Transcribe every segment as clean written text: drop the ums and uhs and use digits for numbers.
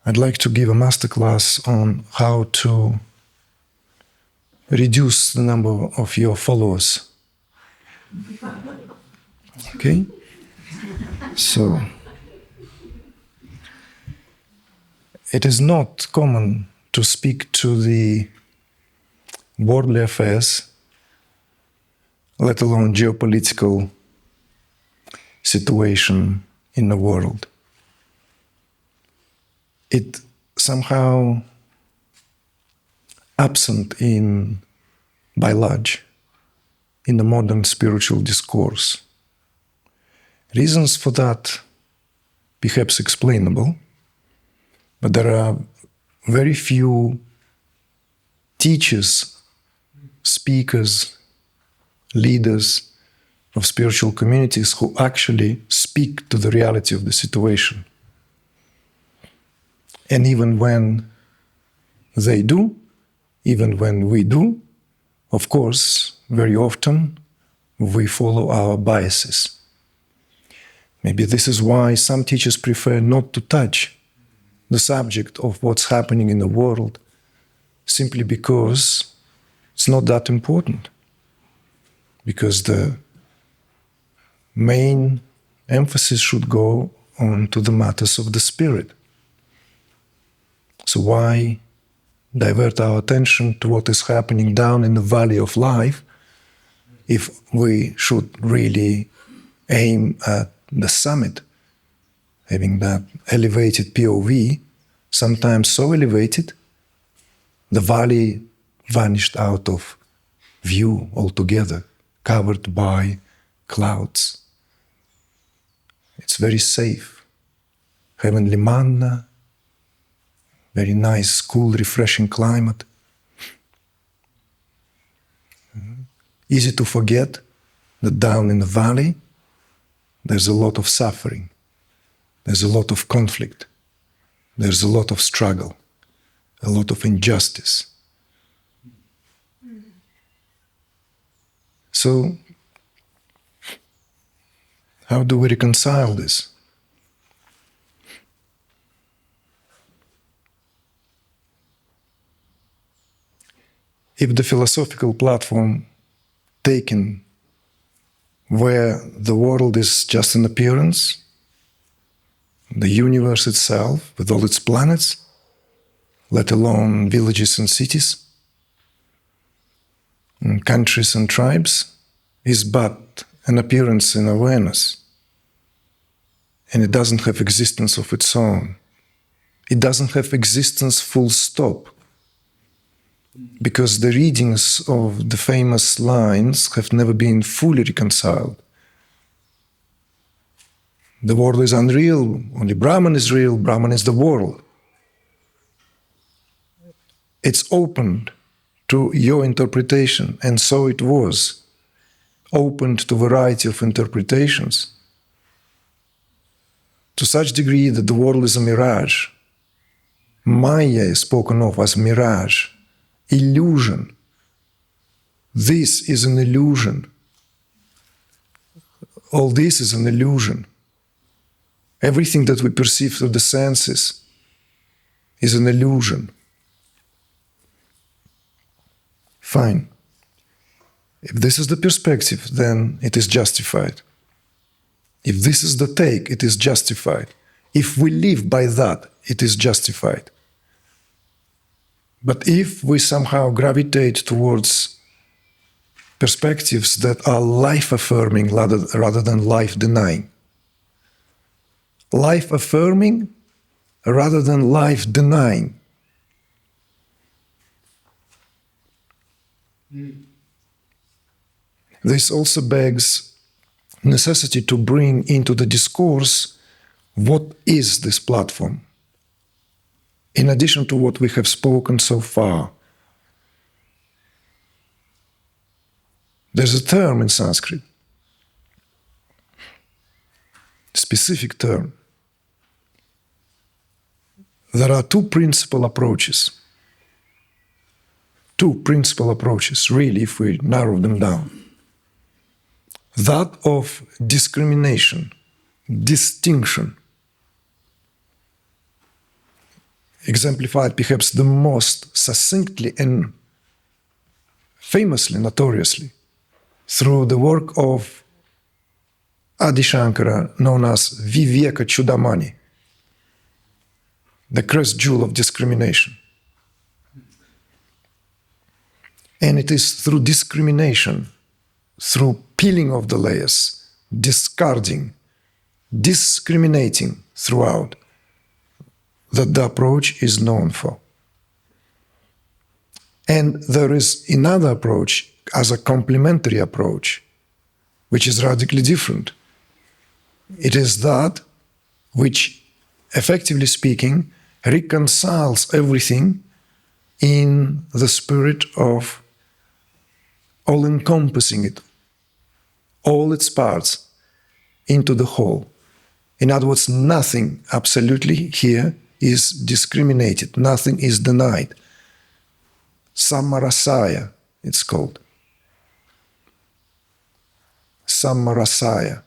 I'd like to give a masterclass on how to reduce the number of your followers. Okay? So, it is not common to speak to the worldly affairs, let alone geopolitical situation in the world. It somehow absent by large in the modern spiritual discourse. Reasons for that perhaps explainable, but there are very few teachers, speakers, leaders of spiritual communities who actually speak to the reality of the situation. And even when they do, even when we do, of course, very often we follow our biases. Maybe this is why some teachers prefer not to touch the subject of what's happening in the world, simply because it's not that important. Because the main emphasis should go on to the matters of the spirit. So why divert our attention to what is happening down in the valley of life if we should really aim at the summit, having that elevated POV, sometimes so elevated, the valley vanished out of view altogether, covered by clouds. It's very safe. Heavenly manna, very nice, cool, refreshing climate. Easy to forget that down in the valley, there's a lot of suffering. There's a lot of conflict. There's a lot of struggle, a lot of injustice. So, how do we reconcile this? If the philosophical platform taken where the world is just an appearance, the universe itself with all its planets, let alone villages and cities, and countries and tribes, is but an appearance in awareness. And it doesn't have existence of its own. It doesn't have existence full stop. Because the readings of the famous lines have never been fully reconciled. The world is unreal, only Brahman is real, Brahman is the world. It's opened to your interpretation, and so it was, opened to a variety of interpretations, to such degree that the world is a mirage. Maya is spoken of as mirage. Illusion. This is an illusion. All this is an illusion. Everything that we perceive through the senses is an illusion. Fine. If this is the perspective, then it is justified. If this is the take, it is justified. If we live by that, it is justified. But if we somehow gravitate towards perspectives that are life-affirming rather than life-denying, life-affirming rather than life-denying, this also begs necessity to bring into the discourse what is this platform, in addition to what we have spoken so far. There's a term in Sanskrit, specific term. There are two principal approaches. Two principal approaches, really, if we narrow them down. That of discrimination, distinction. exemplified perhaps the most succinctly and famously, notoriously, through the work of Adi Shankara, known as Viveka Chudamani, the cursed jewel of discrimination. And it is through discrimination, through peeling of the layers, discarding, discriminating throughout, that the approach is known for. And there is another approach as a complementary approach, which is radically different. It is that which, effectively speaking, reconciles everything in the spirit of all-encompassing it, all its parts, into the whole. In other words, nothing absolutely here is discriminated, nothing is denied. Samarasaya, it's called. Samarasaya.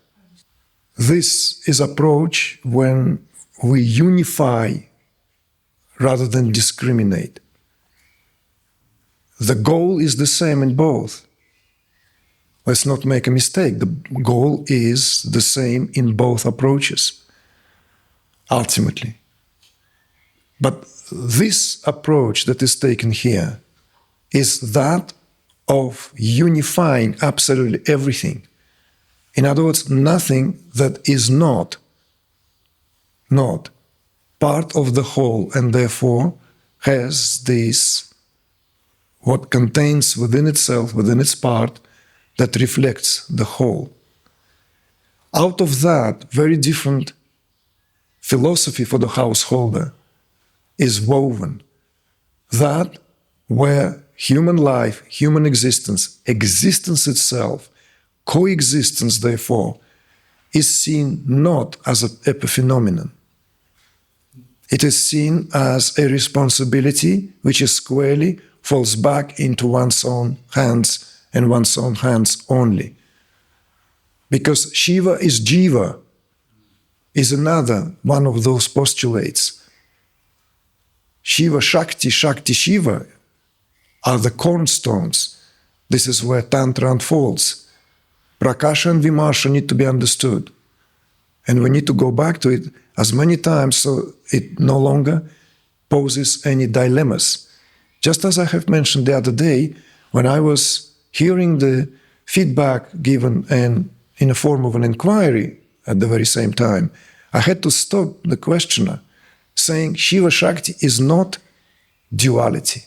This is approach when we unify rather than discriminate. The goal is the same in both. Let's not make a mistake. The goal is the same in both approaches, ultimately. But this approach that is taken here is that of unifying absolutely everything. In other words, nothing that is not part of the whole and therefore has this, what contains within itself, within its part, that reflects the whole. Out of that, very different philosophy for the householder is woven. That where human life, human existence, existence itself, coexistence therefore, is seen not as an epiphenomenon. It is seen as a responsibility which is squarely falls back into one's own hands and one's own hands only. Because Shiva is Jiva, is another one of those postulates. Shiva Shakti, Shakti Shiva are the cornerstones. This is where Tantra unfolds. Prakasha and Vimarsha need to be understood. And we need to go back to it as many times so it no longer poses any dilemmas. Just as I have mentioned the other day, when I was hearing the feedback given and in a form of an inquiry at the very same time, I had to stop the questioner, saying Shiva Shakti is not duality.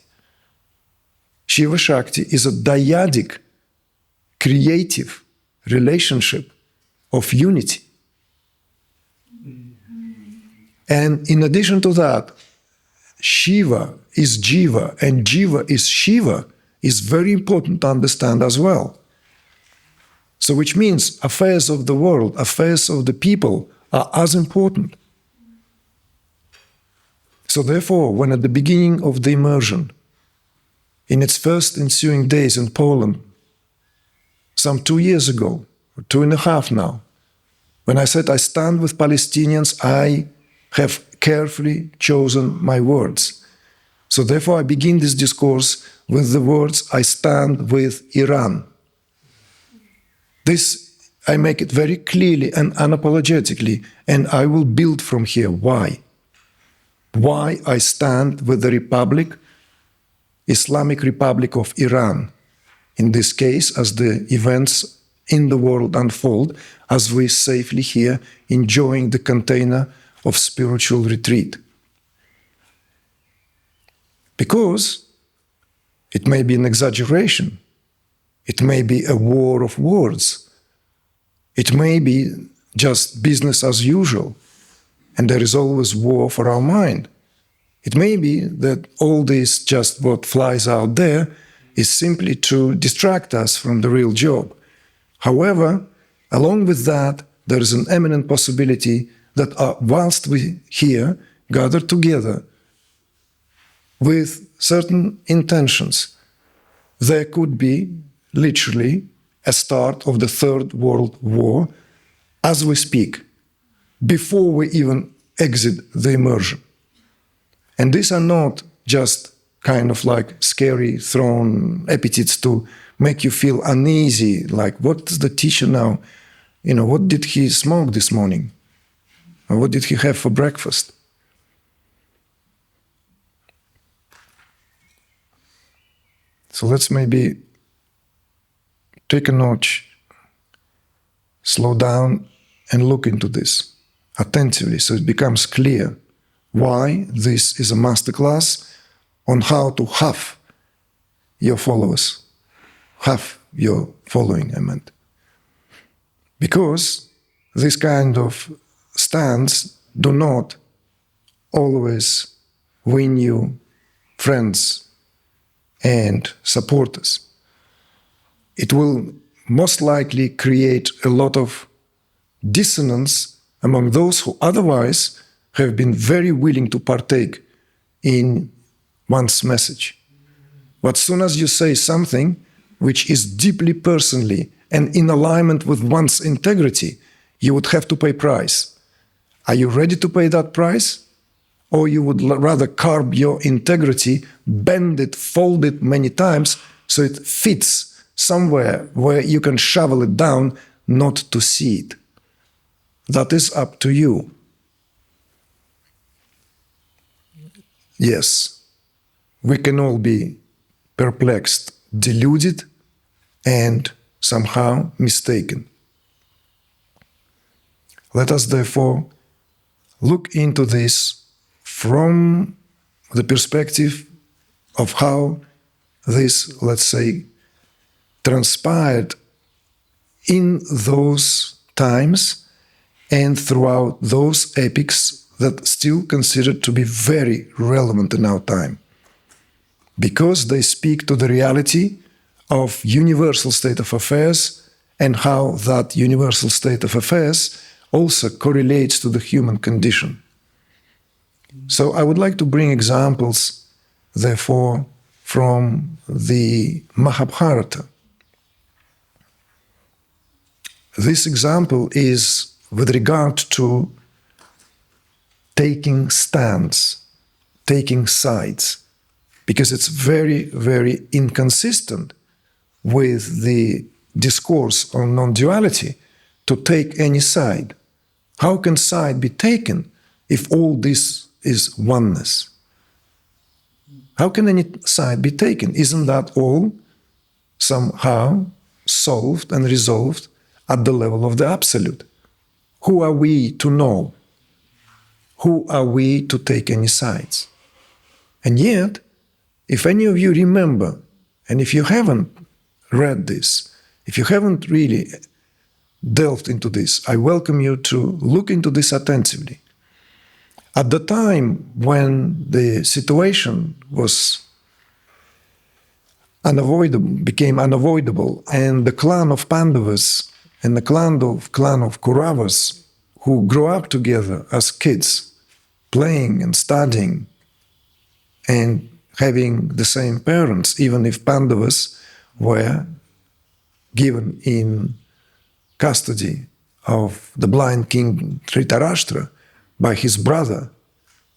Shiva Shakti is a dyadic, creative relationship of unity. And in addition to that, Shiva is Jiva and Jiva is Shiva is very important to understand as well. So which means affairs of the world, affairs of the people are as important. So therefore, when at the beginning of the immersion, in its first ensuing days in Poland, some 2 years ago, or 2.5 now, when I said I stand with Palestinians, I have carefully chosen my words. So therefore I begin this discourse with the words, I stand with Iran. This, I make it very clearly and unapologetically, and I will build from here. Why? Why I stand with the Republic, Islamic Republic of Iran. In this case, as the events in the world unfold, as we safely here enjoying the container of spiritual retreat. Because it may be an exaggeration, it may be a war of words, it may be just business as usual, and there is always war for our mind. It may be that all this, just what flies out there, is simply to distract us from the real job. However, along with that, there is an eminent possibility that whilst we here gather together with certain intentions, there could be literally a start of the Third World War as we speak, before we even exit the immersion. And these are not just kind of like scary thrown epithets to make you feel uneasy, like what is the teacher now? What did he smoke this morning? Or what did he have for breakfast? So let's maybe take a notch, slow down, and look into this attentively so it becomes clear why this is a masterclass on how to have your followers, have your following, I meant. Because this kind of stance do not always win you friends and supporters. It will most likely create a lot of dissonance among those who otherwise have been very willing to partake in one's message. But as soon as you say something which is deeply personally and in alignment with one's integrity, you would have to pay price. Are you ready to pay that price? Or you would rather carve your integrity, bend it, fold it many times so it fits somewhere where you can shovel it down, not to see it. That is up to you. Yes, we can all be perplexed, deluded, and somehow mistaken. Let us therefore look into this from the perspective of how this, let's say, transpired in those times and throughout those epics that still considered to be very relevant in our time, because they speak to the reality of universal state of affairs and how that universal state of affairs also correlates to the human condition. So I would like to bring examples, therefore, from the Mahabharata. This example is with regard to taking stands, taking sides, because it's very, very inconsistent with the discourse on non-duality to take any side. How can side be taken if all this is oneness? How can any side be taken? Isn't that all somehow solved and resolved at the level of the absolute? Who are we to know? Who are we to take any sides? And yet, if any of you remember, and if you haven't read this, if you haven't really delved into this, I welcome you to look into this attentively. At the time when the situation was became unavoidable, and the clan of Pandavas and the clan of Kauravas, who grew up together as kids, playing and studying and having the same parents, even if Pandavas were given in custody of the blind king Dhritarashtra by his brother,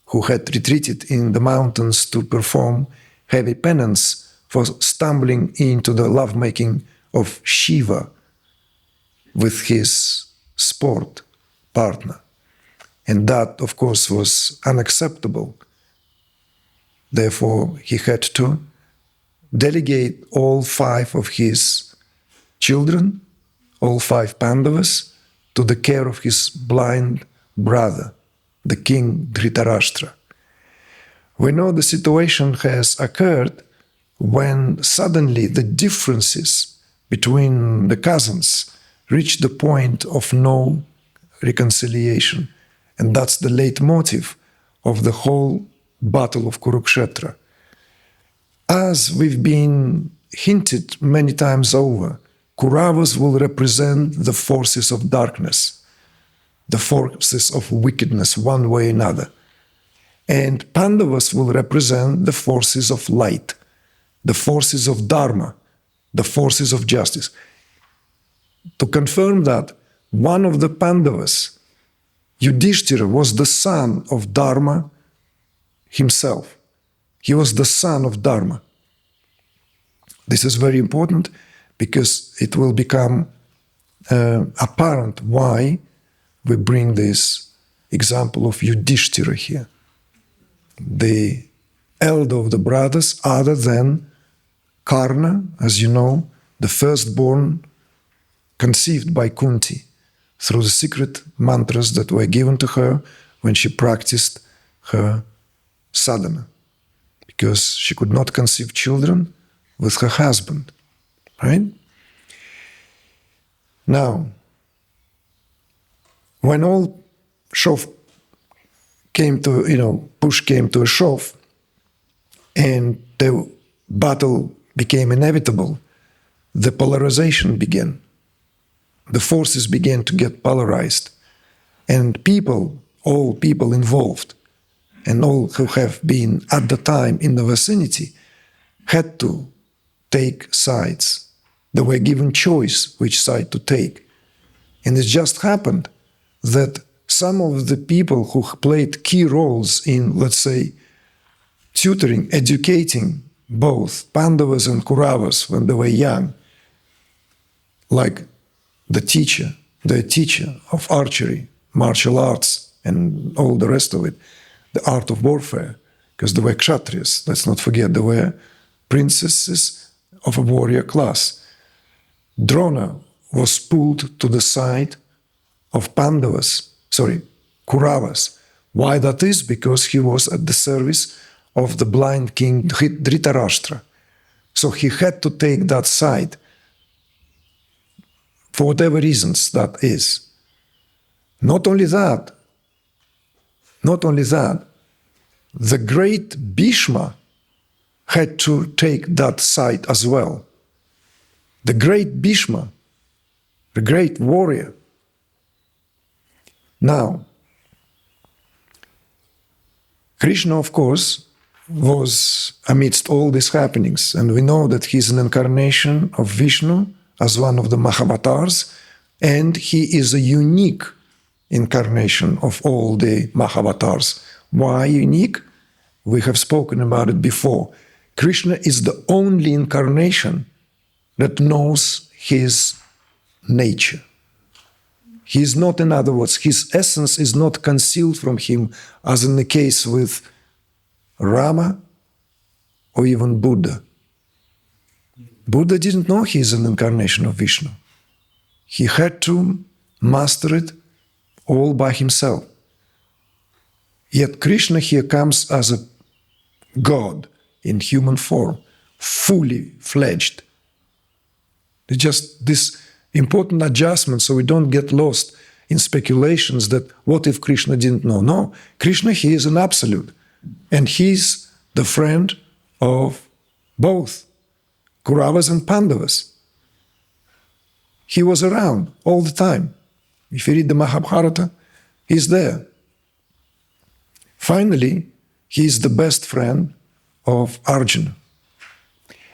who had retreated in the mountains to perform heavy penance for stumbling into the lovemaking of Shiva with his sport partner. And that, of course, was unacceptable. Therefore, he had to delegate all 5 of his children, all 5 Pandavas, to the care of his blind brother, the king Dhritarashtra. We know the situation has occurred when suddenly the differences between the cousins reached the point of no reconciliation. And that's the leitmotif of the whole battle of Kurukshetra. As we've been hinted many times over, Kauravas will represent the forces of darkness, the forces of wickedness, one way or another. And Pandavas will represent the forces of light, the forces of Dharma, the forces of justice. To confirm that, one of the Pandavas, Yudhishthira, was the son of Dharma. himself. He was the son of Dharma. This is very important because it will become apparent why we bring this example of Yudhishthira here. The elder of the brothers, other than Karna, as you know, the firstborn conceived by Kunti through the secret mantras that were given to her when she practiced her sadhana, because she could not conceive children with her husband, right? Now, when all shove came to, push came to a shove, and the battle became inevitable, the polarization began. The forces began to get polarized. And people, all people involved, and all who have been at the time in the vicinity, had to take sides. They were given choice which side to take. And it just happened that some of the people who played key roles in, let's say, tutoring, educating both Pandavas and Kauravas when they were young, like the teacher of archery, martial arts, and all the rest of it, the art of warfare, because they were Kshatriyas, let's not forget, they were princesses of a warrior class. Drona was pulled to the side of Kauravas. Why that is? Because he was at the service of the blind king Dhritarashtra. So he had to take that side, for whatever reasons that is. Not only that, the great Bhishma had to take that side as well. The great Bhishma, the great warrior. Now, Krishna, of course, was amidst all these happenings, and we know that he's an incarnation of Vishnu as one of the Mahavatars, and he is a unique incarnation of all the Mahavatars. Why unique? We have spoken about it before. Krishna is the only incarnation that knows his nature. He is not, in other words, his essence is not concealed from him, as in the case with Rama or even Buddha. Buddha didn't know he is an incarnation of Vishnu. He had to master it all by himself. Yet Krishna here comes as a God in human form, fully fledged. It's just this important adjustment so we don't get lost in speculations that what if Krishna didn't know? No, Krishna, he is an absolute. And he's the friend of both Kauravas and Pandavas. He was around all the time. If you read the Mahabharata, he's there. Finally, he's the best friend of Arjuna.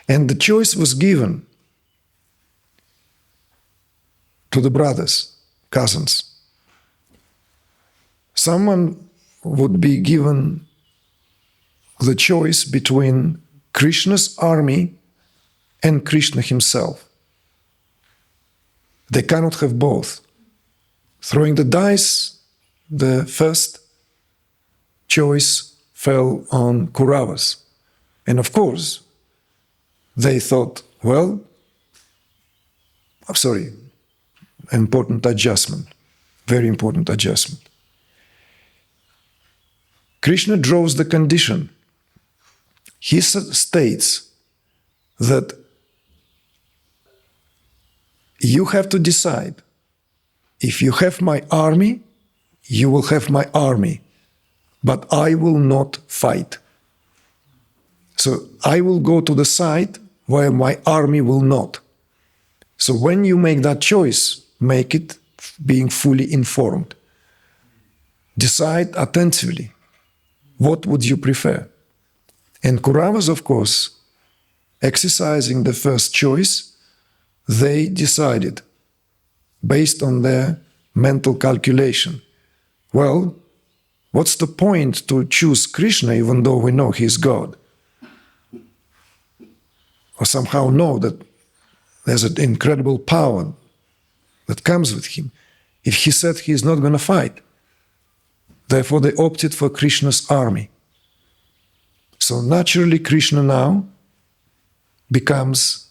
And the choice was given to the brothers, cousins. Someone would be given the choice between Krishna's army and Krishna himself. They cannot have both. Throwing the dice, the first choice fell on Kauravas. And of course, they thought, well, I'm sorry, important adjustment, very important adjustment. Krishna draws the condition. He states that you have to decide. If you have my army, you will have my army, but I will not fight. So I will go to the side where my army will not. So when you make that choice, make it being fully informed. Decide attentively. What would you prefer? And Kauravas, of course, exercising the first choice, they decided, based on their mental calculation, well, What's the point to choose Krishna even though we know he's God? Or somehow know that there's an incredible power that comes with him. If he said he's not going to fight, therefore they opted for Krishna's army. So naturally Krishna now becomes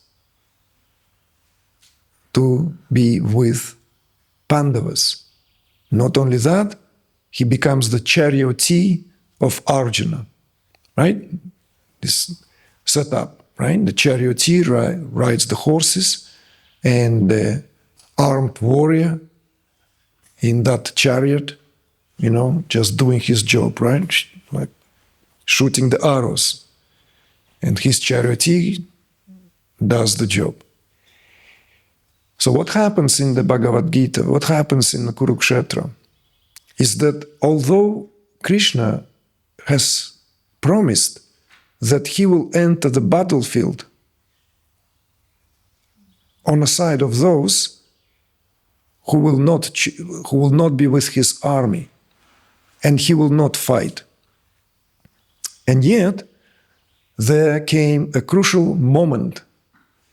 to be with Pandavas. Not only that, he becomes the charioteer of Arjuna, right? This setup, right? The charioteer rides the horses, and the armed warrior in that chariot, just doing his job, right? Like shooting the arrows. And his charioteer does the job. So what happens in the Bhagavad Gita, what happens in the Kurukshetra, is that although Krishna has promised that he will enter the battlefield on the side of those who will not be with his army, and he will not fight. And yet, there came a crucial moment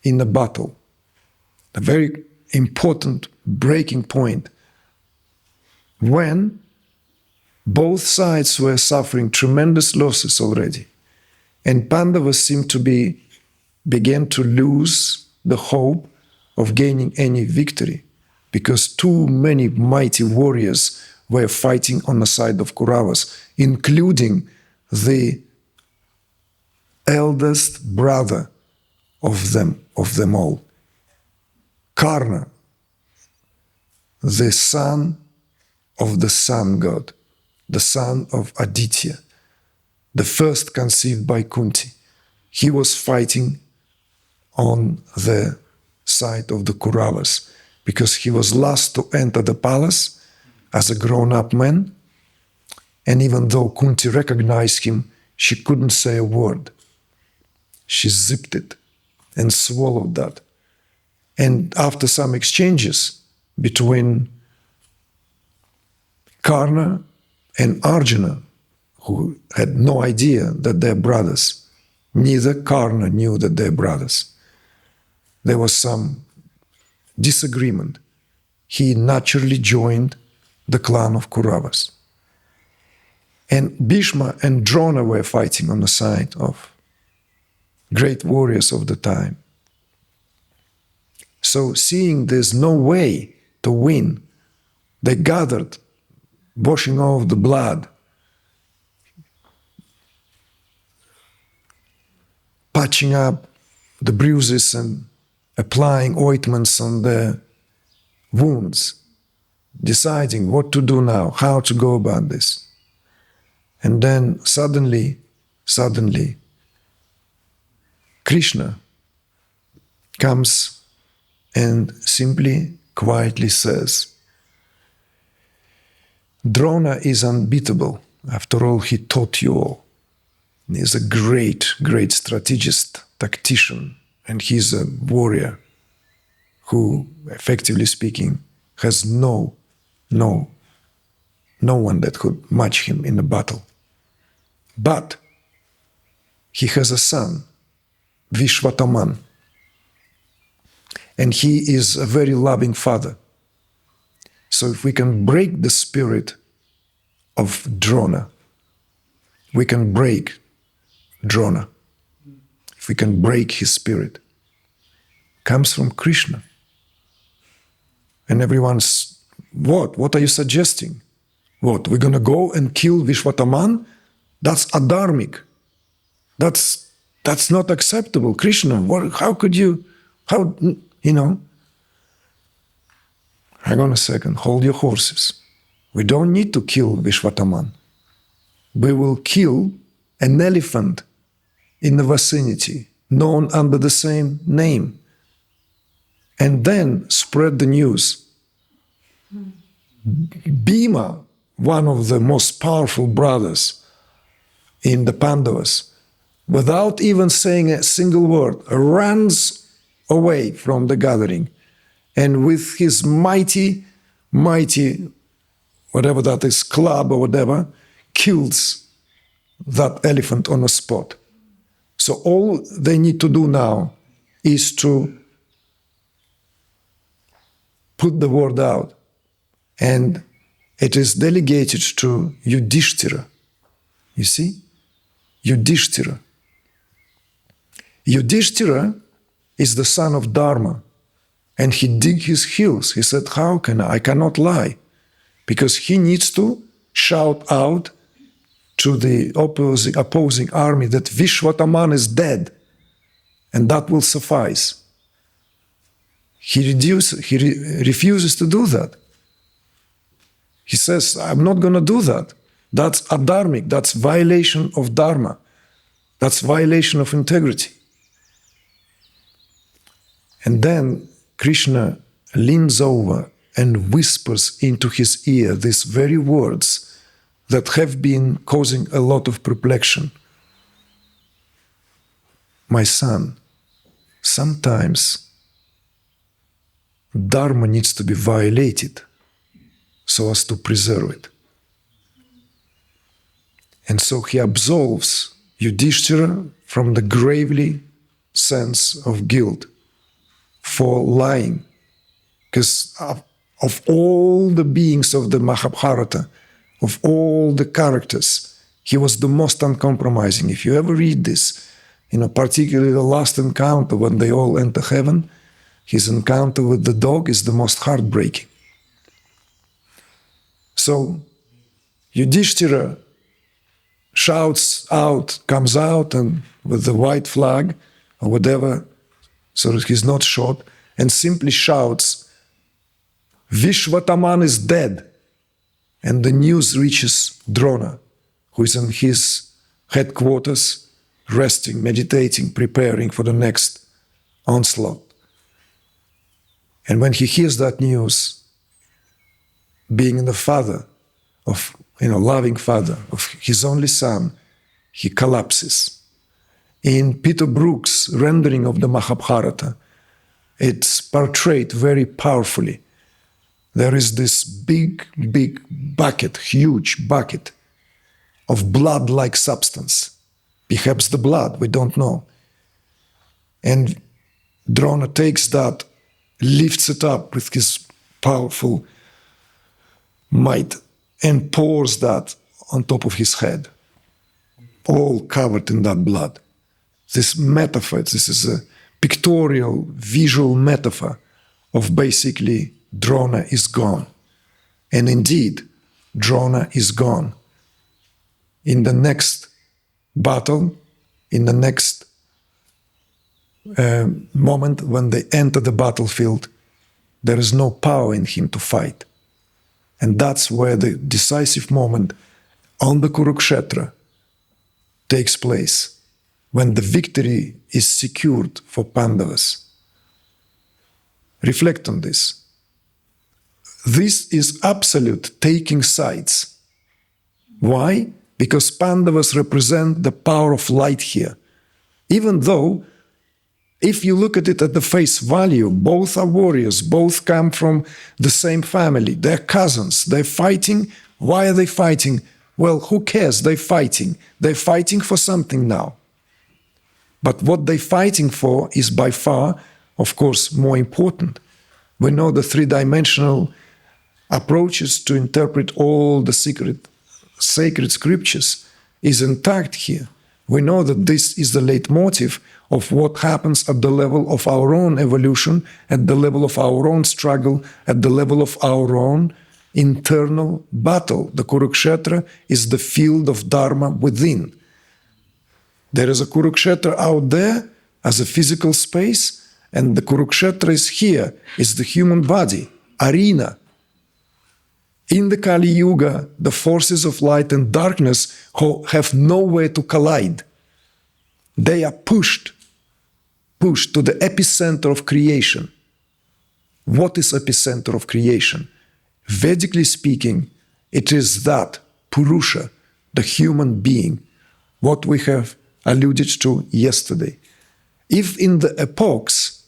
in the battle, a very important breaking point, when both sides were suffering tremendous losses already, and Pandavas seemed to began to lose the hope of gaining any victory, because too many mighty warriors were fighting on the side of Kauravas, including the eldest brother of them all, Karna, the son of the sun god, the son of Aditya, the first conceived by Kunti. He was fighting on the side of the Kauravas because he was last to enter the palace as a grown-up man, and even though Kunti recognized him, she couldn't say a word. She zipped it and swallowed that. And after some exchanges between Karna and Arjuna, who had no idea that they're brothers, neither Karna knew that they're brothers, there was some disagreement. He naturally joined the clan of Kauravas. And Bhishma and Drona were fighting on the side of great warriors of the time. So seeing there's no way to win, they gathered, washing off the blood, patching up the bruises and applying ointments on the wounds, deciding what to do now, how to go about this. And then suddenly, Krishna comes and simply, quietly says, Drona is unbeatable. After all, he taught you all. He's a great, great strategist, tactician, and he's a warrior who, effectively speaking, has no one that could match him in a battle. But he has a son, Vishwataman, and he is a very loving father. So if we can break the spirit of Drona, we can break Drona. If we can break his spirit, comes from Krishna. And everyone's, what are you suggesting? What, we're going to go and kill Vishwataman? That's adharmic. That's not acceptable. Krishna, how could you, hang on a second, hold your horses. We don't need to kill Vishwataman. We will kill an elephant in the vicinity, known under the same name, and then spread the news. Bhima, one of the most powerful brothers in the Pandavas, without even saying a single word, runs away from the gathering, and with his mighty, whatever that is, club or whatever, kills that elephant on the spot. So all they need to do now is to put the word out. And it is delegated to Yudhishthira. You see? Yudhishthira. Yudhishthira is the son of Dharma. And he dig his heels. He said, how can I? I cannot lie. Because he needs to shout out to the opposing army that Vishwataman is dead. And that will suffice. He refuses to do that. He says, I'm not going to do that. That's adharmic. That's violation of Dharma. That's violation of integrity. And then Krishna leans over and whispers into his ear these very words that have been causing a lot of perplexion. My son, sometimes Dharma needs to be violated so as to preserve it. And so he absolves Yudhishthira from the gravely sense of guilt for lying. Because of all the beings of the Mahabharata, of all the characters, he was the most uncompromising. If you ever read this, particularly the last encounter when they all enter heaven, his encounter with the dog is the most heartbreaking. So Yudhishthira shouts out, comes out and with the white flag or whatever, so that he's not shot, and simply shouts, Vishwataman is dead. And the news reaches Drona, who is in his headquarters, resting, meditating, preparing for the next onslaught. And when he hears that news, being the father of, loving father of his only son, he collapses. In Peter Brook's rendering of the Mahabharata, it's portrayed very powerfully. There is this big bucket, huge bucket of blood-like substance. Perhaps the blood, we don't know. And Drona takes that, lifts it up with his powerful might, and pours that on top of his head, all covered in that blood. This metaphor, this is a pictorial, visual metaphor of basically Drona is gone. And indeed, Drona is gone. In the next battle, in the next moment when they enter the battlefield, there is no power in him to fight. And that's where the decisive moment on the Kurukshetra takes place, when the victory is secured for Pandavas. Reflect on this. This is absolute taking sides. Why? Because Pandavas represent the power of light here. Even though, if you look at it at the face value, both are warriors, both come from the same family, they're cousins, they're fighting. Why are they fighting? Well, who cares? They're fighting. They're fighting for something now. But what they're fighting for is by far, of course, more important. We know the three-dimensional approaches to interpret all the sacred scriptures is intact here. We know that this is the leitmotif of what happens at the level of our own evolution, at the level of our own struggle, at the level of our own internal battle. The Kurukshetra is the field of Dharma within. There is a Kurukshetra out there as a physical space, and the Kurukshetra is here, is the human body, arena. In the Kali Yuga, the forces of light and darkness have nowhere to collide. They are pushed to the epicenter of creation. What is epicenter of creation? Vedically speaking, it is that Purusha, the human being, what we have alluded to yesterday. If in the epochs,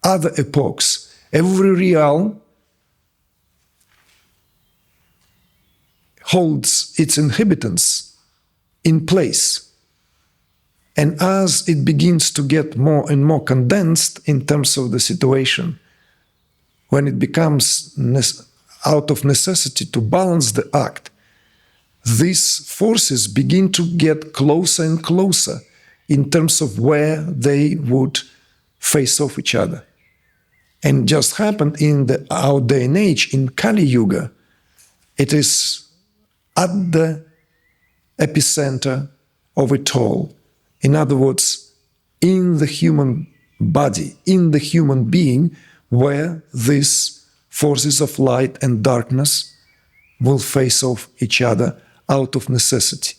other epochs, every realm holds its inhabitants in place. And as it begins to get more and more condensed in terms of the situation, when it becomes out of necessity to balance the act, these forces begin to get closer and closer in terms of where they would face off each other. And just happened in our day and age, in Kali Yuga, it is at the epicenter of it all. In other words, in the human body, in the human being, where these forces of light and darkness will face off each other out of necessity,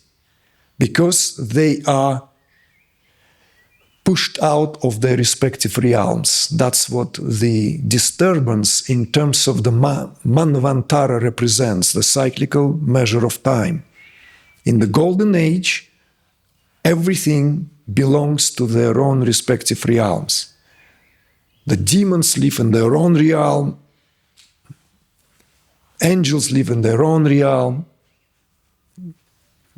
because they are pushed out of their respective realms. That's what the disturbance in terms of the Manvantara represents, the cyclical measure of time. In the Golden Age, everything belongs to their own respective realms. The demons live in their own realm, angels live in their own realm,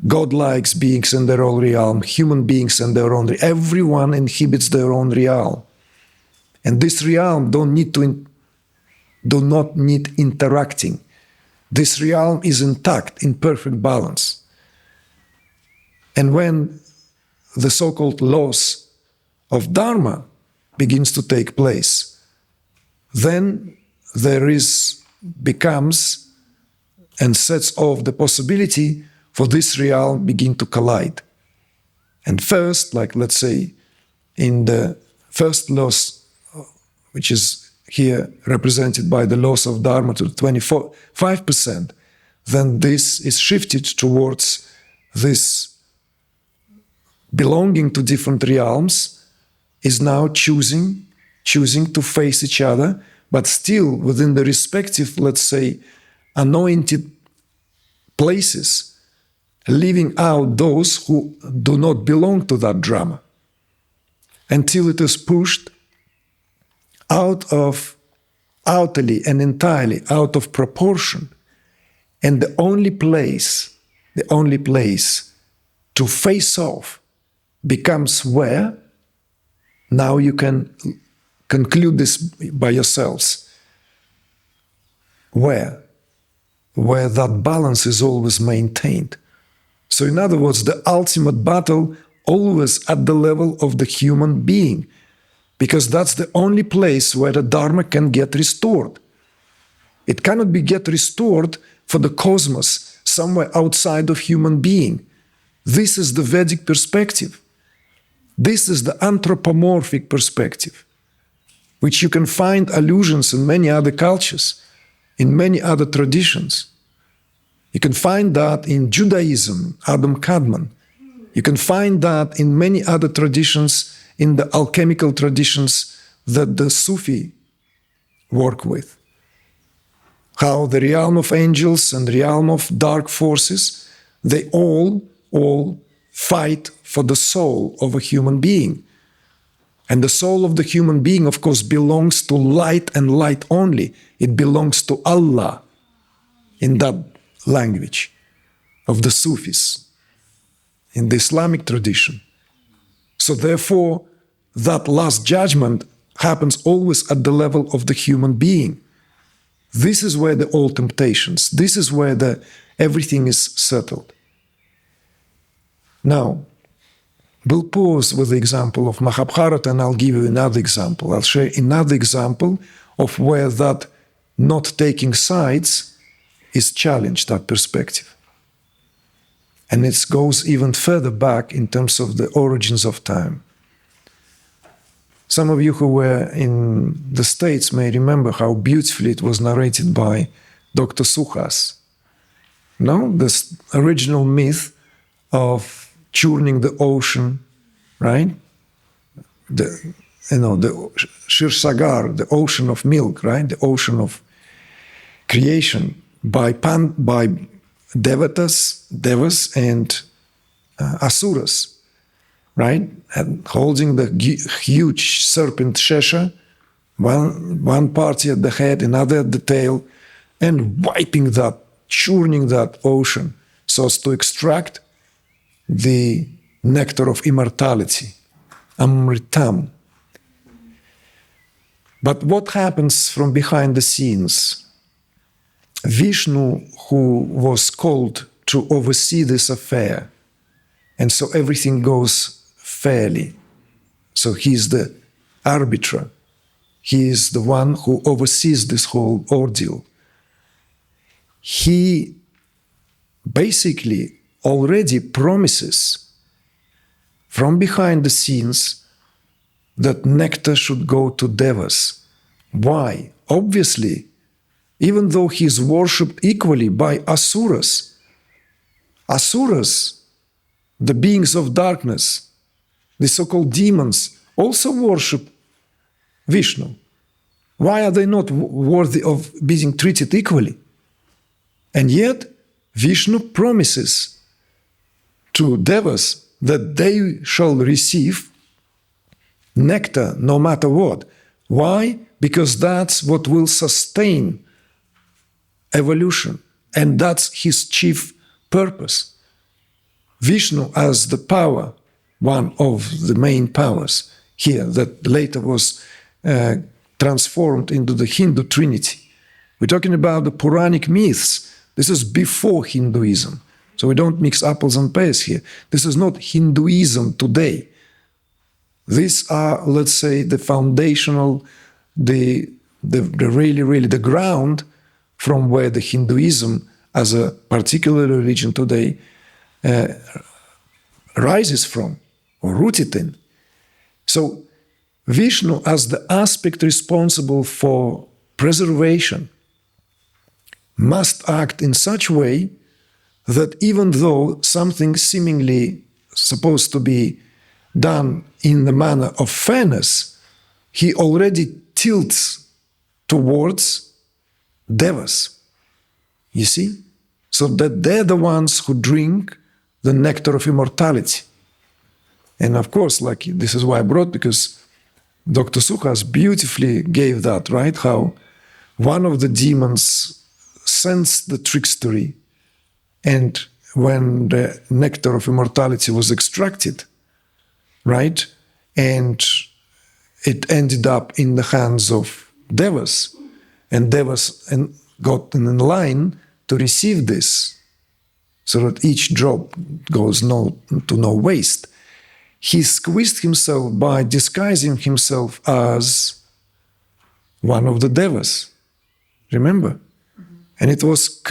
godlike beings in their own realm, human beings in their own realm. Everyone inhabits their own realm. And this realm do not need interacting. This realm is intact, in perfect balance. And when the so-called loss of Dharma begins to take place, then there becomes and sets off the possibility for this realm begin to collide. And first, like let's say, in the first loss, which is here represented by the loss of Dharma to 25%, then this is shifted towards this belonging to different realms is now choosing to face each other, but still within the respective, let's say, anointed places, leaving out those who do not belong to that drama, until it is pushed utterly and entirely out of proportion. And the only place to face off becomes where, now you can conclude this by yourselves, where that balance is always maintained. So in other words, the ultimate battle always at the level of the human being, because that's the only place where the Dharma can get restored. It cannot get restored for the cosmos somewhere outside of human being. This is the Vedic perspective. This is the anthropomorphic perspective, which you can find allusions in many other cultures, in many other traditions. You can find that in Judaism, Adam Kadmon. You can find that in many other traditions, in the alchemical traditions that the Sufi work with. How the realm of angels and the realm of dark forces, they all fight for the soul of a human being. And the soul of the human being, of course, belongs to light and light only. It belongs to Allah in that language of the Sufis, in the Islamic tradition. So therefore, that last judgment happens always at the level of the human being. This is where all temptations, this is where everything is settled. Now, we'll pause with the example of Mahabharata, and I'll give you another example. I'll share another example of where that not taking sides is challenged, that perspective. And it goes even further back in terms of the origins of time. Some of you who were in the States may remember how beautifully it was narrated by Dr. Suhas. No? This original myth of churning the ocean, right? The Shirsagar, the ocean of milk, right? The ocean of creation by devas and asuras, right? And holding the huge serpent Shesha, one party at the head, another at the tail, and wiping that churning that ocean so as to extract the nectar of immortality, amritam. But what happens from behind the scenes? Vishnu, who was called to oversee this affair, and so everything goes fairly. So he's the arbiter. He is the one who oversees this whole ordeal. He basically already promises from behind the scenes that nectar should go to devas. Why? Obviously, even though he is worshipped equally by asuras, the beings of darkness, the so-called demons, also worship Vishnu. Why are they not worthy of being treated equally? And yet, Vishnu promises to devas that they shall receive nectar no matter what. Why? Because that's what will sustain evolution, and that's his chief purpose. Vishnu as the power, one of the main powers here that later was transformed into the Hindu Trinity. We're talking about the Puranic myths. This is before Hinduism. So we don't mix apples and pears here. This is not Hinduism today. These are, let's say, the foundational, the really the ground from where the Hinduism as a particular religion today rises from or rooted in. So Vishnu as the aspect responsible for preservation must act in such a way that even though something seemingly supposed to be done in the manner of fairness, he already tilts towards devas, you see? So that they're the ones who drink the nectar of immortality. And of course, like this is why I brought, because Dr. Suhas beautifully gave that, right? How one of the demons sensed the trickstery, and when the nectar of immortality was extracted, right, and it ended up in the hands of devas, and devas got in line to receive this, so that each drop goes to no waste. He squeezed himself by disguising himself as one of the devas. Remember? Mm-hmm. And it was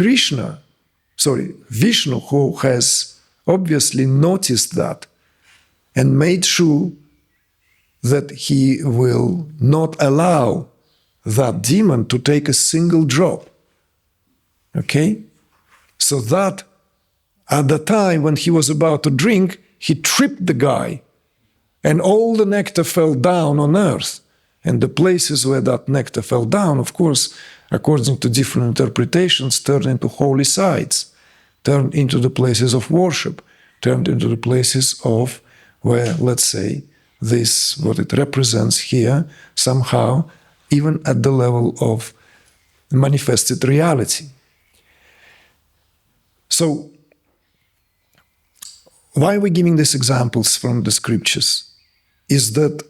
Vishnu, who has obviously noticed that and made sure that he will not allow that demon to take a single drop. Okay? So that at the time when he was about to drink, he tripped the guy, and all the nectar fell down on earth. And the places where that nectar fell down, of course, according to different interpretations, turned into holy sites, turned into the places of worship, turned into the places of where, let's say, this, what it represents here, somehow, even at the level of manifested reality. So, why are we giving these examples from the scriptures? Is that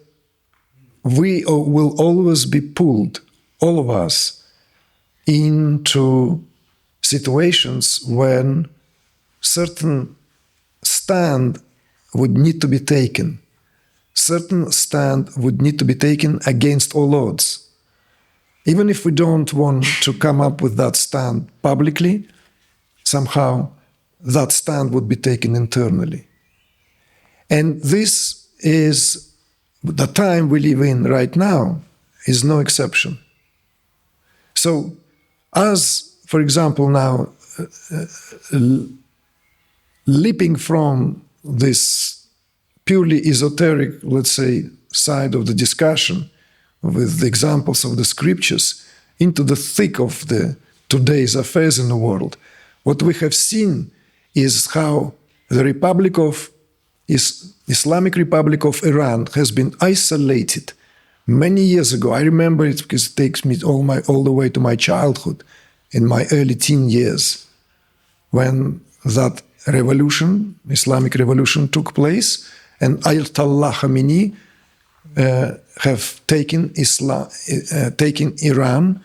we will always be pulled, all of us, into situations when certain stand would need to be taken. Certain stand would need to be taken against all odds. Even if we don't want to come up with that stand publicly, somehow that stand would be taken internally. And this is the time we live in right now, is no exception. So, as, for example, now, leaping from this purely esoteric, let's say, side of the discussion with the examples of the scriptures into the thick of the today's affairs in the world, what we have seen is how the Islamic Republic of Iran has been isolated many years ago. I remember it because it takes me all the way to my childhood, in my early teen years, when that revolution, Islamic revolution, took place, and Ayatollah Khamenei have taken Iran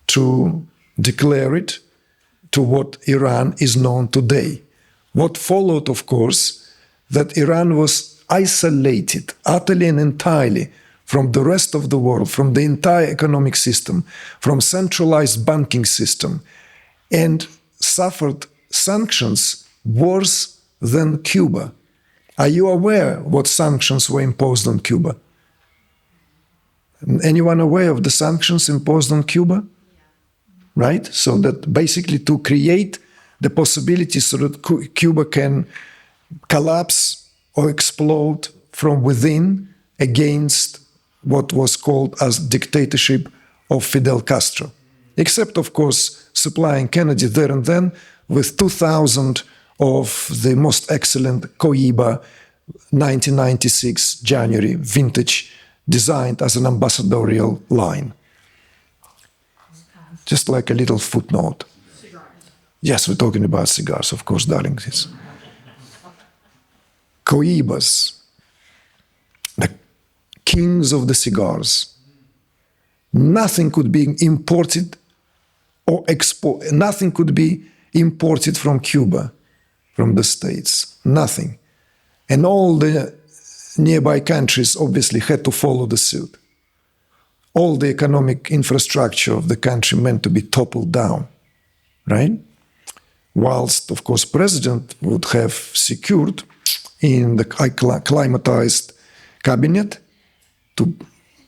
to declare it to what Iran is known today. What followed, of course, that Iran was isolated utterly and entirely from the rest of the world, from the entire economic system, from centralized banking system, and suffered sanctions worse than Cuba. Are you aware what sanctions were imposed on Cuba? Anyone aware of the sanctions imposed on Cuba? Right? So that basically to create the possibility so that Cuba can collapse or explode from within against what was called as dictatorship of Fidel Castro. Except, of course, supplying Kennedy there and then with 2,000 of the most excellent Cohiba 1996 January vintage designed as an ambassadorial line. Just like a little footnote. Cigars. Yes, we're talking about cigars, of course, darling. It's Cohibas, the kings of the cigars. Nothing could be imported or nothing could be imported from Cuba, from the States. Nothing. And all the nearby countries obviously had to follow the suit. All the economic infrastructure of the country meant to be toppled down, right? Whilst, of course, president would have secured in the climatized cabinet to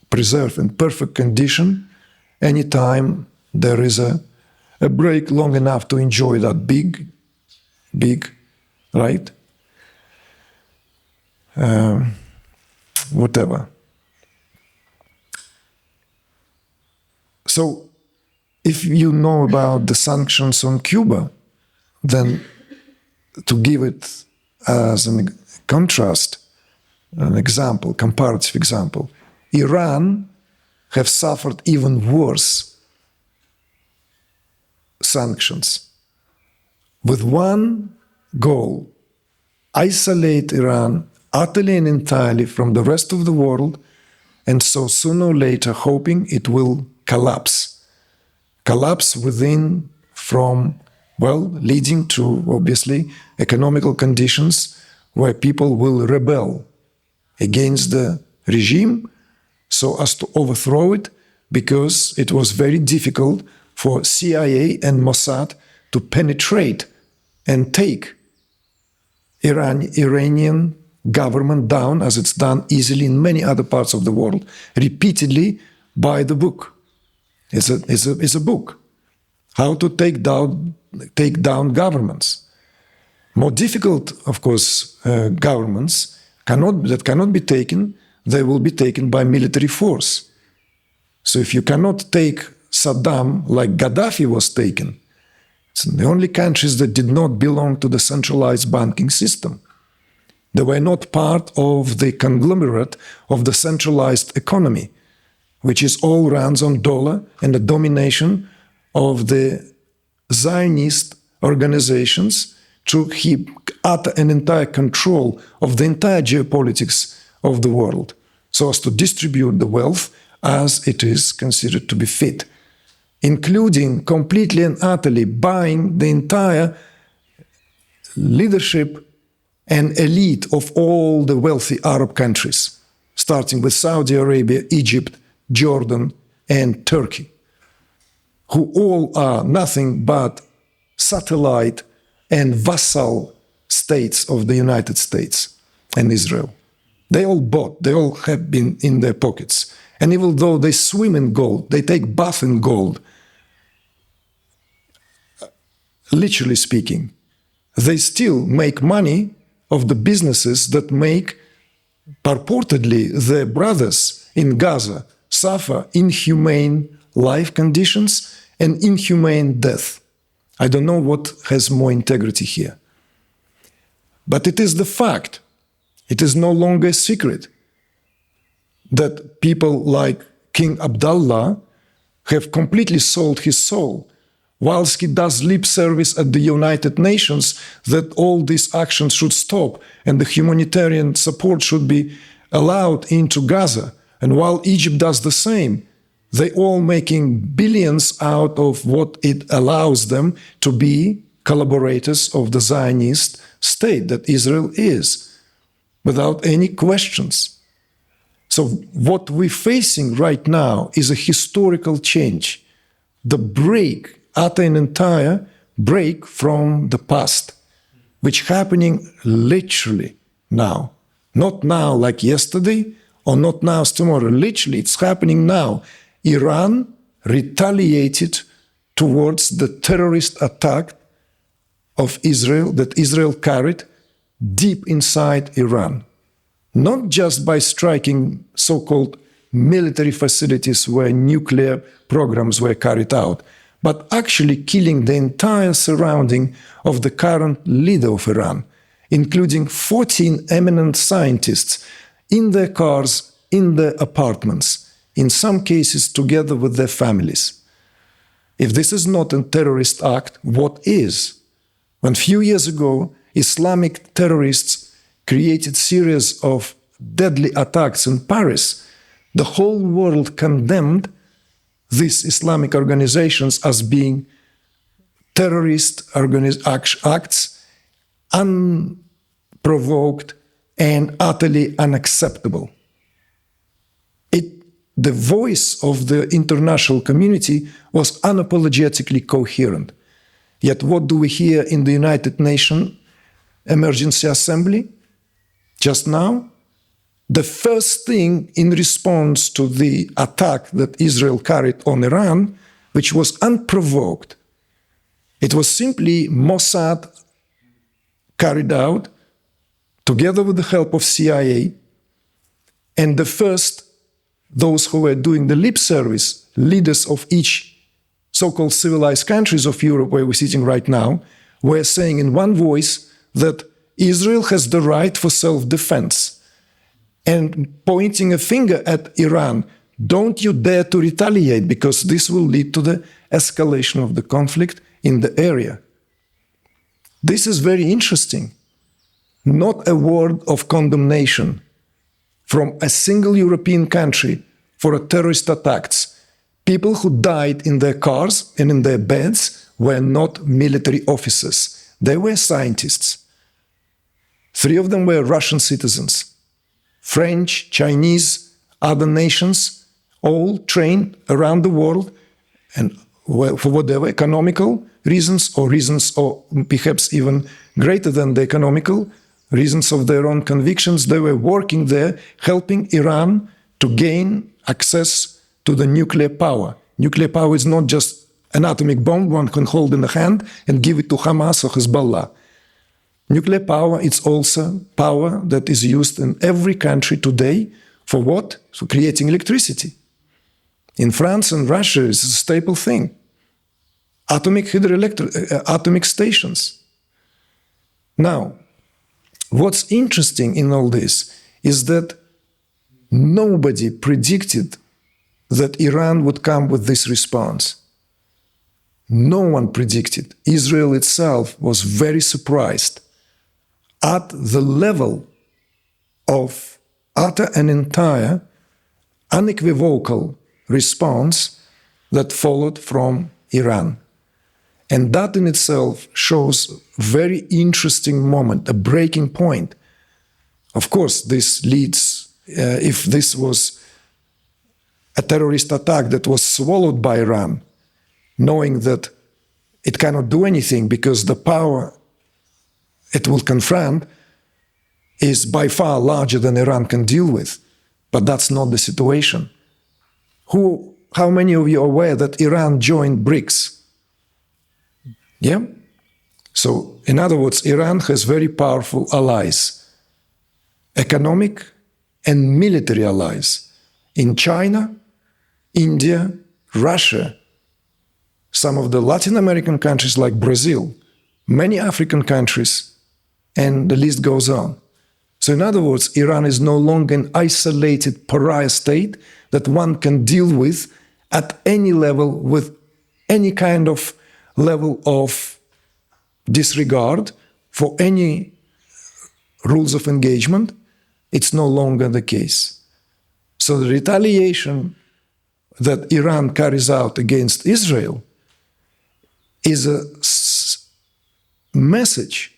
preserve in perfect condition anytime there is a break long enough to enjoy that big, right? Whatever. So, if you know about the sanctions on Cuba, then to give it as a contrast, an example, comparative example, Iran have suffered even worse sanctions with one goal: isolate Iran utterly and entirely from the rest of the world, and so sooner or later hoping it will collapse within from, well, leading to, obviously, economical conditions where people will rebel against the regime so as to overthrow it, because it was very difficult for CIA and Mossad to penetrate and take Iranian government down, as it's done easily in many other parts of the world, repeatedly by the book. It's a book. How to take down governments. More difficult, of course, governments that cannot be taken, they will be taken by military force. So if you cannot take Saddam like Gaddafi was taken, it's the only countries that did not belong to the centralized banking system. They were not part of the conglomerate of the centralized economy, which is all runs on dollar and the domination of the Zionist organizations to keep utter and entire control of the entire geopolitics of the world, so as to distribute the wealth as it is considered to be fit, including completely and utterly buying the entire leadership and elite of all the wealthy Arab countries, starting with Saudi Arabia, Egypt, Jordan, and Turkey, who all are nothing but satellite and vassal states of the United States and Israel. They all bought, they all have been in their pockets. And even though they swim in gold, they take bath in gold, literally speaking, they still make money of the businesses that make purportedly their brothers in Gaza suffer inhumane life conditions and inhumane death. I don't know what has more integrity here. But it is the fact, it is no longer a secret, that people like King Abdullah have completely sold his soul whilst he does lip service at the United Nations that all these actions should stop and the humanitarian support should be allowed into Gaza. And while Egypt does the same, they all making billions out of what it allows them to be collaborators of the Zionist state that Israel is, without any questions. So what we're facing right now is a historical change, the break, utter and entire break from the past, which happening literally now. Not now like yesterday, or not now as tomorrow. Literally, it's happening now. Iran retaliated towards the terrorist attack of Israel that Israel carried deep inside Iran. Not just by striking so-called military facilities where nuclear programs were carried out, but actually killing the entire surrounding of the current leader of Iran, including 14 eminent scientists in their cars, in their apartments, in some cases together with their families. If this is not a terrorist act, what is? When a few years ago, Islamic terrorists created a series of deadly attacks in Paris, the whole world condemned these Islamic organizations as being terrorist acts, unprovoked and utterly unacceptable. The voice of the international community was unapologetically coherent. Yet what do we hear in the United Nations Emergency Assembly just now? The first thing in response to the attack that Israel carried on Iran, which was unprovoked, it was simply Mossad carried out together with the help of CIA, and the first, those who were doing the lip service, leaders of each so-called civilized countries of Europe where we're sitting right now, were saying in one voice that Israel has the right for self-defense, and pointing a finger at Iran, don't you dare to retaliate because this will lead to the escalation of the conflict in the area. This is very interesting. Not a word of condemnation from a single European country for a terrorist attacks. People who died in their cars and in their beds were not military officers. They were scientists. 3 of them were Russian citizens. French, Chinese, other nations, all trained around the world, and for whatever economical reasons or perhaps even greater than the economical reasons of their own convictions, they were working there, helping Iran to gain access to the nuclear power. Nuclear power is not just an atomic bomb one can hold in the hand and give it to Hamas or Hezbollah. Nuclear power is also power that is used in every country today for what? For creating electricity. In France and Russia, it's a staple thing. Atomic stations. Now, what's interesting in all this is that nobody predicted that Iran would come with this response. No one predicted. Israel itself was very surprised at the level of utter and entire, unequivocal response that followed from Iran. And that in itself shows a very interesting moment, a breaking point. Of course, this leads, if this was a terrorist attack that was swallowed by Iran, knowing that it cannot do anything because the power it will confront is by far larger than Iran can deal with. But that's not the situation. How many of you are aware that Iran joined BRICS? Yeah? So, in other words, Iran has very powerful allies, economic and military allies, in China, India, Russia, some of the Latin American countries like Brazil, many African countries, and the list goes on. So in other words, Iran is no longer an isolated pariah state that one can deal with at any level with any kind of level of disregard for any rules of engagement, it's no longer the case. So the retaliation that Iran carries out against Israel is a message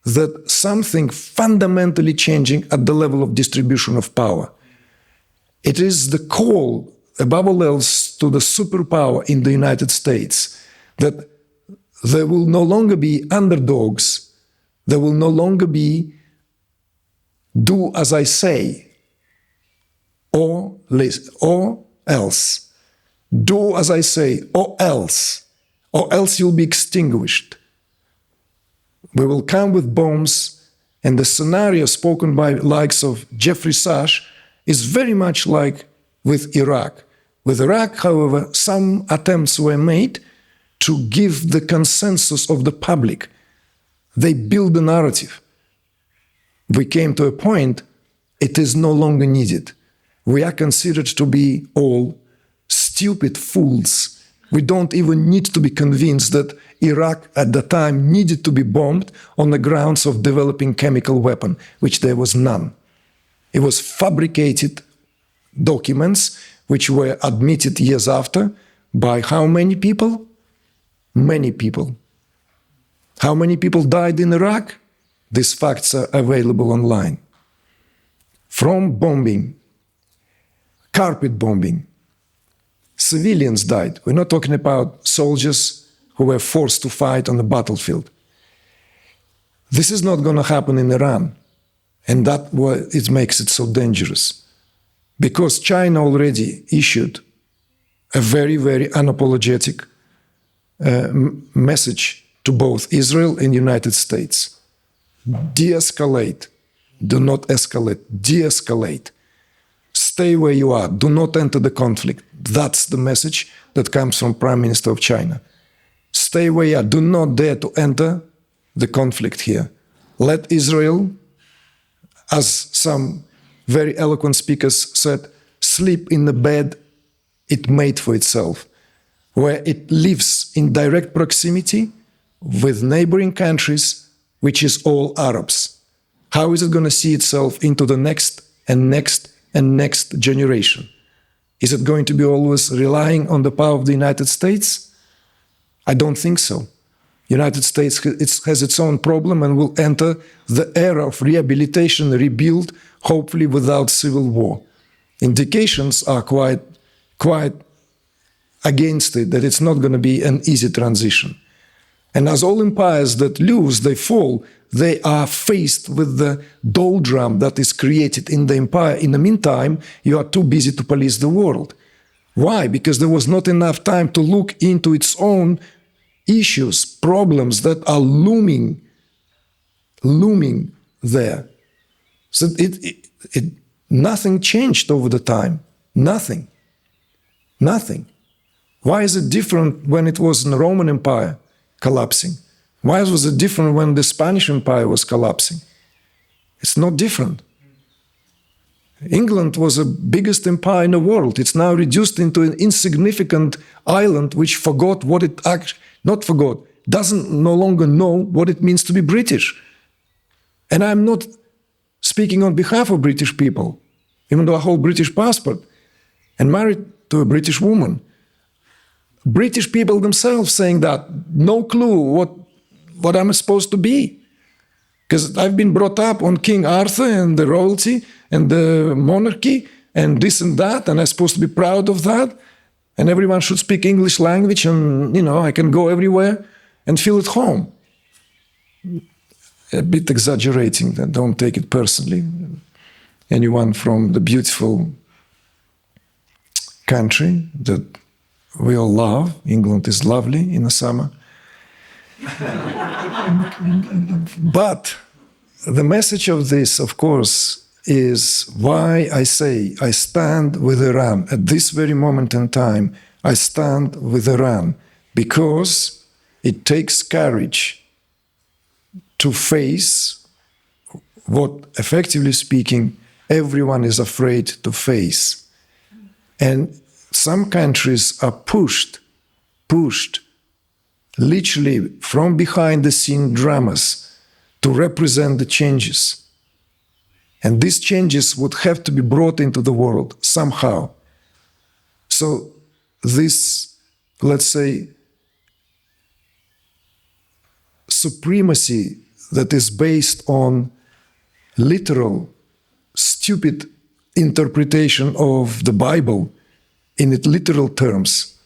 that something fundamentally changing at the level of distribution of power. It is the call, above all else, to the superpower in the United States that there will no longer be underdogs, there will no longer be do as I say, or else. Do as I say, or else you'll be extinguished. We will come with bombs, and the scenario spoken by likes of Jeffrey Sachs is very much like with Iraq. With Iraq, however, some attempts were made to give the consensus of the public. They build the narrative. We came to a point, it is no longer needed. We are considered to be all stupid fools. We don't even need to be convinced that Iraq at the time needed to be bombed on the grounds of developing chemical weapon, which there was none. It was fabricated documents which were admitted years after by how many people? Many people. How many people died in Iraq? These facts are available online. From bombing, carpet bombing, civilians died. We're not talking about soldiers who were forced to fight on the battlefield. This is not going to happen in Iran. And that's why it makes it so dangerous. Because China already issued a very, very unapologetic message to both Israel and the United States. De-escalate. Do not escalate. De-escalate. Stay where you are. Do not enter the conflict. That's the message that comes from Prime Minister of China. Stay where you are. Do not dare to enter the conflict here. Let Israel, as some very eloquent speakers said, sleep in the bed it made for itself, where it lives in direct proximity with neighboring countries, which is all Arabs. How is it going to see itself into the next and next and next generation? Is it going to be always relying on the power of the United States? I don't think so. United States has its own problem and will enter the era of rehabilitation, rebuild, hopefully without civil war. Indications are quite against it, that it's not going to be an easy transition. And as all empires that lose, they fall, they are faced with the doldrum that is created in the empire. In the meantime, you are too busy to police the world. Why? Because there was not enough time to look into its own issues, problems that are looming there. So nothing changed over the time. Nothing. Why is it different when it was in the Roman Empire collapsing? Why was it different when the Spanish Empire was collapsing? It's not different. England was the biggest empire in the world. It's now reduced into an insignificant island which forgot what it actually, not forgot, doesn't no longer know what it means to be British. And I'm not speaking on behalf of British people, even though I hold British passport and married to a British woman. British people themselves saying that, no clue what I'm supposed to be. Because I've been brought up on King Arthur and the royalty and the monarchy and this and that, and I'm supposed to be proud of that. And everyone should speak English language, and, I can go everywhere and feel at home. A bit exaggerating, don't take it personally. Anyone from the beautiful country that we all love, England is lovely in the summer. But the message of this, of course, is why I say I stand with Iran. At this very moment in time, I stand with Iran because it takes courage to face what, effectively speaking, everyone is afraid to face. And some countries are pushed literally from behind the scene dramas to represent the changes. And these changes would have to be brought into the world somehow. So this, let's say, supremacy that is based on literal, stupid interpretation of the Bible in its literal terms,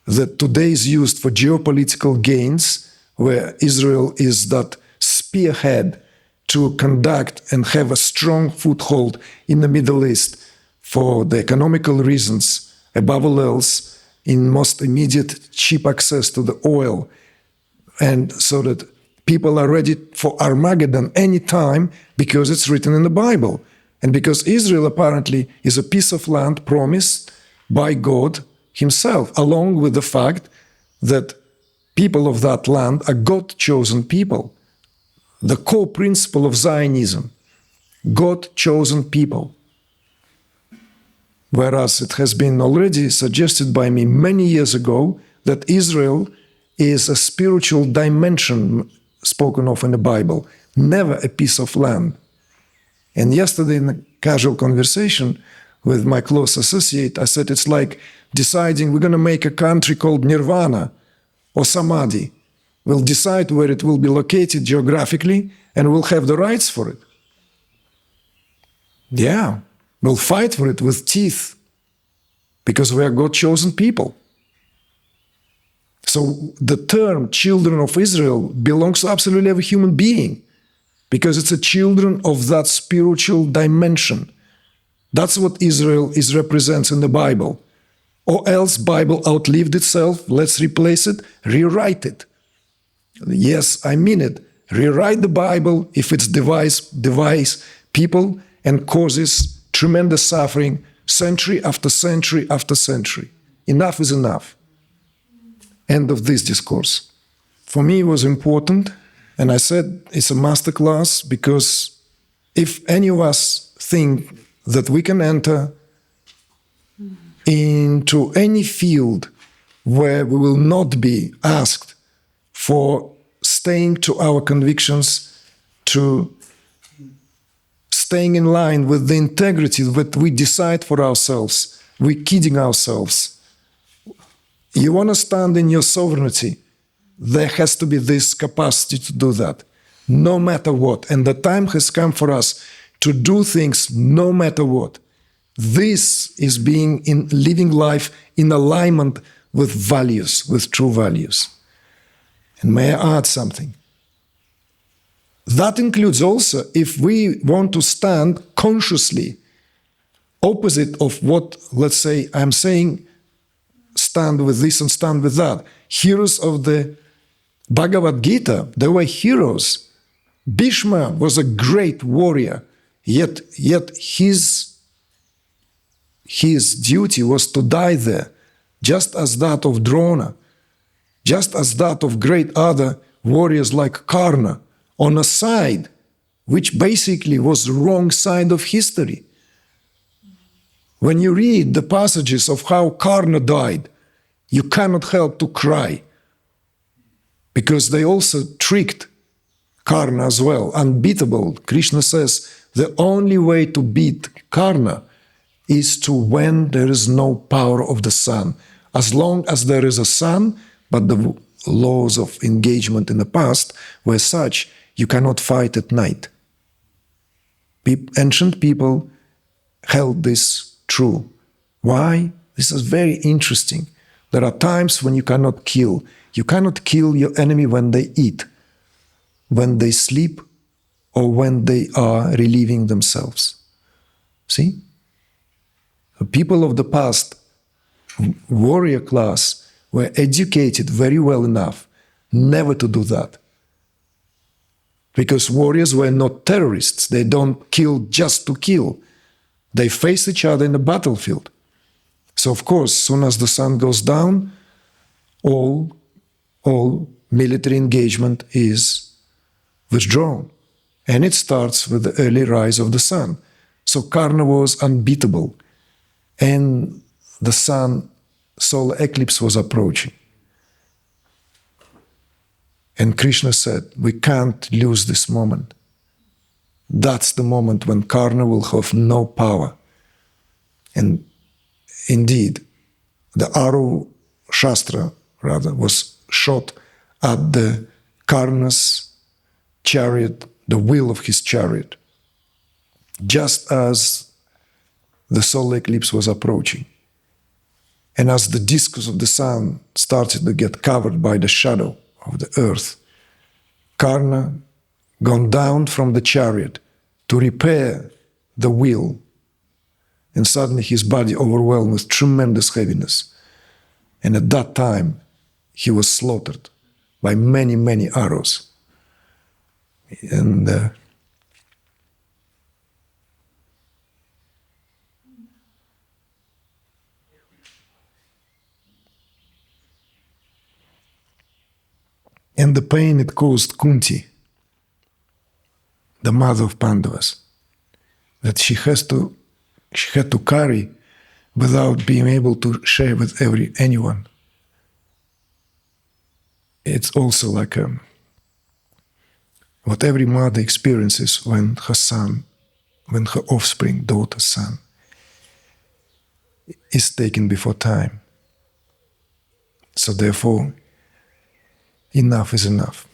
that today is used for geopolitical gains, where Israel is that spearhead to conduct and have a strong foothold in the Middle East for the economical reasons, above all else, in most immediate cheap access to the oil, and so that people are ready for Armageddon any time because it's written in the Bible. And because Israel apparently is a piece of land promised by God himself, along with the fact that people of that land are God-chosen people. The core principle of Zionism, God-chosen people. Whereas it has been already suggested by me many years ago that Israel is a spiritual dimension spoken of in the Bible, never a piece of land. And yesterday in a casual conversation with my close associate, I said it's like deciding we're going to make a country called Nirvana or Samadhi. We'll decide where it will be located geographically and we'll have the rights for it. Yeah, we'll fight for it with teeth because we are God-chosen people. So the term children of Israel belongs to absolutely every human being because it's a children of that spiritual dimension. That's what Israel represents in the Bible. Or else Bible outlived itself, let's replace it, rewrite it. Yes, I mean it. Rewrite the Bible if it's device people and causes tremendous suffering century after century after century. Enough is enough. End of this discourse. For me, it was important, and I said it's a masterclass because if any of us think that we can enter into any field where we will not be asked for staying to our convictions, to staying in line with the integrity that we decide for ourselves, we're kidding ourselves. You want to stand in your sovereignty, there has to be this capacity to do that, no matter what. And the time has come for us to do things no matter what. This is being in living life in alignment with values, with true values. And may I add something? That includes also if we want to stand consciously opposite of what, let's say, I'm saying, stand with this and stand with that. Heroes of the Bhagavad Gita, they were heroes. Bhishma was a great warrior, yet his duty was to die there, just as that of Drona, just as that of great other warriors like Karna, on a side which basically was the wrong side of history. When you read the passages of how Karna died, you cannot help to cry, because they also tricked Karna as well, unbeatable. Krishna says the only way to beat Karna is to when there is no power of the sun. As long as there is a sun, but the laws of engagement in the past were such, you cannot fight at night. Ancient people held this true. Why? This is very interesting. There are times when you cannot kill. You cannot kill your enemy when they eat, when they sleep, or when they are relieving themselves. See? The people of the past, warrior class, were educated very well enough never to do that. Because warriors were not terrorists. They don't kill just to kill. They face each other in the battlefield. So of course, as soon as the sun goes down, all military engagement is withdrawn. And it starts with the early rise of the sun. So Karna was unbeatable. And the sun solar eclipse was approaching. And Krishna said, we can't lose this moment. That's the moment when Karna will have no power. And indeed, the arrow Shastra, rather, was shot at the Karna's chariot, the wheel of his chariot, just as the solar eclipse was approaching. And as the discus of the sun started to get covered by the shadow of the earth, Karna gone down from the chariot to repair the wheel, and suddenly his body overwhelmed with tremendous heaviness. And at that time, he was slaughtered by many, many arrows. And the pain it caused Kunti, the mother of Pandavas, that she had to carry without being able to share with anyone. It's also like what every mother experiences when her offspring, daughter, son, is taken before time. So therefore, enough is enough.